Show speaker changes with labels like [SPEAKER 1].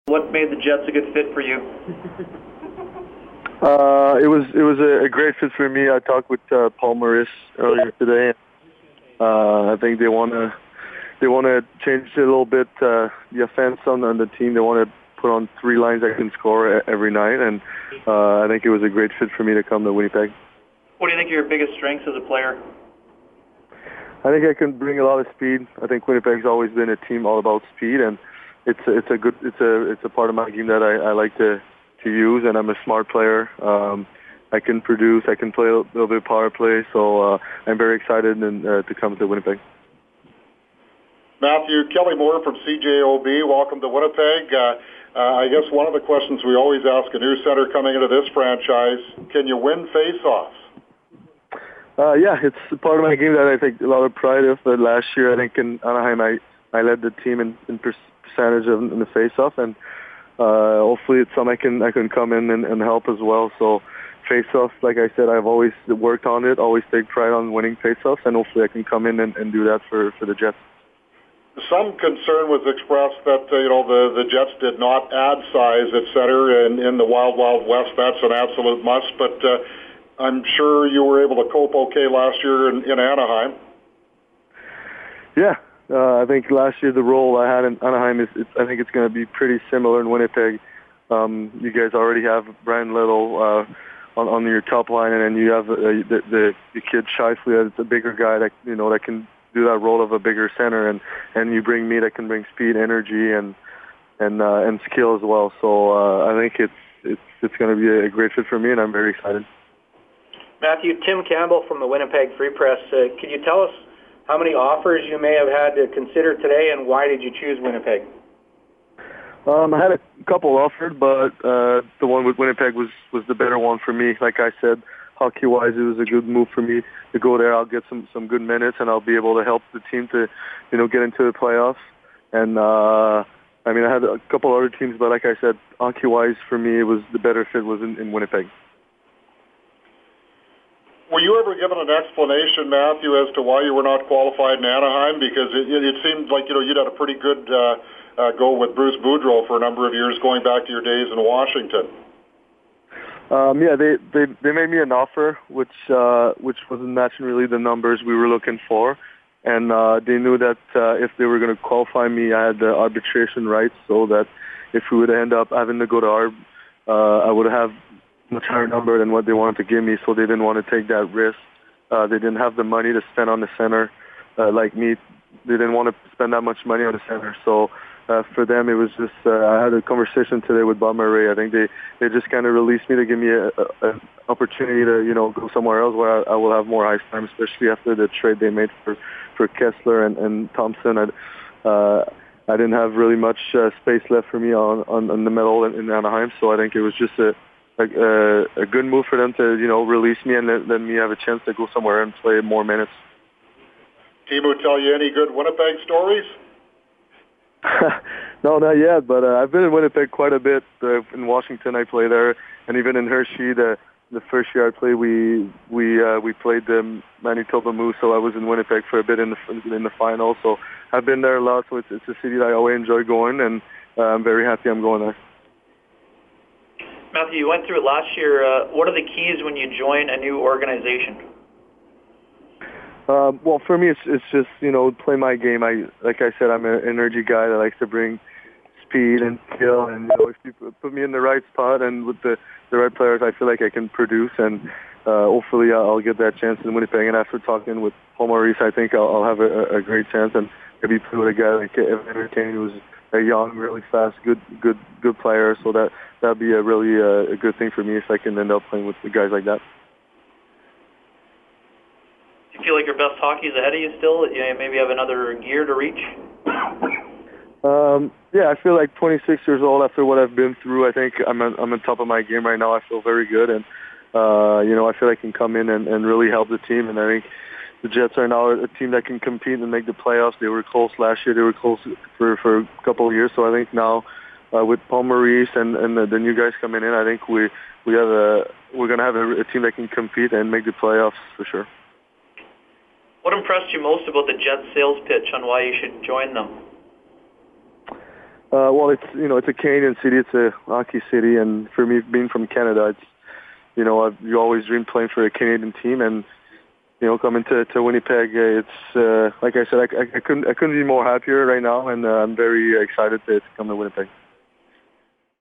[SPEAKER 1] What made the Jets a good fit for you?
[SPEAKER 2] It was a great fit for me. I talked with Paul Maurice earlier today. I think they want to change it a little bit. The offense on the team, they want to put on 3 lines that can score every night, and I think it was a great fit for me to come to Winnipeg.
[SPEAKER 1] What do you think are your biggest strengths as a player?
[SPEAKER 2] I think I can bring a lot of speed. I think Winnipeg's always been a team all about speed, and it's a part of my game that I like to use, and I'm a smart player. I can produce. I can play a little bit of power play, so I'm very excited to come to Winnipeg.
[SPEAKER 3] Matthew, Kelly Moore from CJOB, welcome to Winnipeg. I guess one of the questions we always ask a new center coming into this franchise, can you win face-offs?
[SPEAKER 2] Yeah, it's a part of my game that I take a lot of pride of. But last year, I think in Anaheim, I led the team in percentage in the face-off, and hopefully it's something I can come in and help as well. So face-offs, like I said, I've always worked on it, always take pride on winning face-offs, and hopefully I can come in and do that for the Jets.
[SPEAKER 3] Some concern was expressed that the Jets did not add size at center, and in the Wild Wild West, that's an absolute must. But I'm sure you were able to cope okay last year in Anaheim.
[SPEAKER 2] Yeah, I think last year the role I had in Anaheim I think it's going to be pretty similar in Winnipeg. You guys already have Brian Little on your top line, and then you have the kid Shifley that's a bigger guy that can do that role of a bigger center, and you bring me that can bring speed, energy, and skill as well. So I think it's going to be a great fit for me, and I'm very excited.
[SPEAKER 1] Matthew, Tim Campbell from the Winnipeg Free Press. Can you tell us how many offers you may have had to consider today, and why did you choose Winnipeg?
[SPEAKER 2] I had a couple offered, but the one with Winnipeg was the better one for me. Like I said, hockey-wise, it was a good move for me to go there. I'll get some good minutes, and I'll be able to help the team to, get into the playoffs. And I had a couple other teams, but like I said, hockey-wise, for me, it was the better fit was in Winnipeg.
[SPEAKER 3] Were you ever given an explanation, Matthew, as to why you were not qualified in Anaheim? Because it seemed like you'd had a pretty good go with Bruce Boudreau for a number of years, going back to your days in Washington.
[SPEAKER 2] Yeah, they made me an offer, which wasn't matching really the numbers we were looking for, and they knew that if they were going to qualify me, I had the arbitration rights, so that if we would end up having to go to ARB, I would have much higher number than what they wanted to give me, so they didn't want to take that risk. They didn't have the money to spend on the center like me. They didn't want to spend that much money on the center, so for them it was just, I had a conversation today with Bob Murray. I think they just kind of released me to give me an opportunity to, go somewhere else where I will have more ice time, especially after the trade they made for Kessler and Thompson. I didn't have really much space left for me on the middle in Anaheim, so I think it was just a good move for them to, release me and let me have a chance to go somewhere and play more minutes.
[SPEAKER 3] Timo tell you any good Winnipeg stories?
[SPEAKER 2] No, not yet, but I've been in Winnipeg quite a bit. In Washington, I played there, and even in Hershey, the first year I played, we played the Manitoba Moose, so I was in Winnipeg for a bit in the final. So I've been there a lot, so it's a city that I always enjoy going, and I'm very happy I'm going there.
[SPEAKER 1] Matthew, you went through it last year. What are the keys when you join a new organization?
[SPEAKER 2] Well, for me, it's just, play my game. Like I said, I'm an energy guy that likes to bring speed and skill. And, if you put me in the right spot and with the right players, I feel like I can produce. And hopefully I'll get that chance in Winnipeg. And after talking with Paul Maurice, I think I'll have a great chance. And maybe play with a guy like Evan Kane, who's a young, really fast, good player. So that'd be a really a good thing for me if I can end up playing with the guys like that.
[SPEAKER 1] Do you feel like your best hockey is ahead of you still? Maybe have another year to reach?
[SPEAKER 2] Yeah, I feel like 26 years old after what I've been through. I think I'm on top of my game right now. I feel very good, and I feel I can come in and really help the team. And I think the Jets are now a team that can compete and make the playoffs. They were close last year. They were close for a couple of years. So I think now with Paul Maurice and the new guys coming in, I think we're going to have a team that can compete and make the playoffs for sure.
[SPEAKER 1] What impressed you most about the Jets sales pitch on why you should join them?
[SPEAKER 2] Well, it's a Canadian city. It's a hockey city, and for me, being from Canada, it's you always dream playing for a Canadian team, and coming to Winnipeg, it's like I said, I couldn't be more happier right now, and I'm very excited to come to Winnipeg.